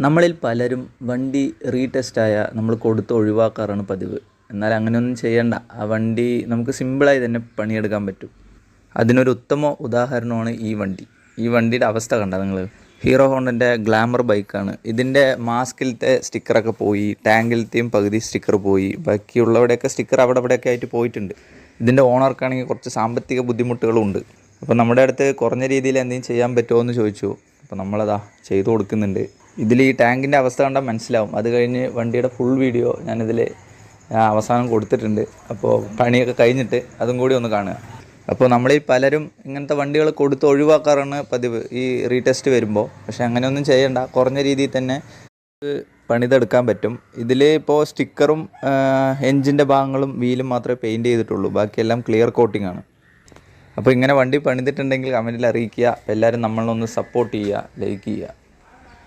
നമ്മളിൽ പലരും വണ്ടി റീടെസ്റ്റായ നമ്മൾ കൊടുത്ത് ഒഴിവാക്കാറാണ് പതിവ്. എന്നാൽ അങ്ങനെയൊന്നും ചെയ്യണ്ട. ആ വണ്ടി നമുക്ക് സിമ്പിളായി തന്നെ പണിയെടുക്കാൻ പറ്റും. അതിനൊരു ഉത്തമ ഉദാഹരണമാണ് ഈ വണ്ടി. ഈ വണ്ടിയുടെ അവസ്ഥ കണ്ട നിങ്ങൾ. ഹീറോ ഹോണ്ടൻ്റെ ഗ്ലാമർ ബൈക്കാണ്. ഇതിൻ്റെ മാസ്കിലത്തെ സ്റ്റിക്കറൊക്കെ പോയി, ടാങ്കിലത്തെയും പകുതി സ്റ്റിക്കർ പോയി, ബാക്കിയുള്ളവിടെയൊക്കെ സ്റ്റിക്കർ അവിടെ ഇവിടെയൊക്കെ ആയിട്ട് പോയിട്ടുണ്ട്. ഇതിൻ്റെ ഓണർക്കാണെങ്കിൽ കുറച്ച് സാമ്പത്തിക ബുദ്ധിമുട്ടുകളുണ്ട്. അപ്പോൾ നമ്മുടെ അടുത്ത് കുറഞ്ഞ രീതിയിൽ എന്തെങ്കിലും ചെയ്യാൻ പറ്റുമോ എന്ന് ചോദിച്ചു. അപ്പോൾ നമ്മളതാ ചെയ്തു കൊടുക്കുന്നുണ്ട്. ഇതിൽ ഈ ടാങ്കിൻ്റെ അവസ്ഥ കണ്ടാൽ മനസ്സിലാവും. അത് കഴിഞ്ഞ് വണ്ടിയുടെ ഫുൾ വീഡിയോ ഞാനിതിൽ അവസാനം കൊടുത്തിട്ടുണ്ട്. അപ്പോൾ പണിയൊക്കെ കഴിഞ്ഞിട്ട് അതും കൂടി ഒന്ന് കാണുക. അപ്പോൾ നമ്മളീ പലരും ഇങ്ങനത്തെ വണ്ടികൾ കൊടുത്ത് ഒഴിവാക്കാറാണ് പതിവ് ഈ റീടെസ്റ്റ് വരുമ്പോൾ. പക്ഷേ അങ്ങനെയൊന്നും ചെയ്യണ്ട. കുറഞ്ഞ രീതിയിൽ തന്നെ പണിതെടുക്കാൻ പറ്റും. ഇതിൽ ഇപ്പോൾ സ്റ്റിക്കറും എൻജിൻ്റെ ഭാഗങ്ങളും വീലും മാത്രമേ പെയിൻറ്റ് ചെയ്തിട്ടുള്ളൂ. ബാക്കിയെല്ലാം ക്ലിയർ കോട്ടിംഗ് ആണ്. അപ്പോൾ ഇങ്ങനെ വണ്ടി പണിതിട്ടുണ്ടെങ്കിൽ കമൻറ്റിൽ അറിയിക്കുക. എല്ലാവരും നമ്മളൊന്ന് സപ്പോർട്ട് ചെയ്യുക, ലൈക്ക് ചെയ്യുക.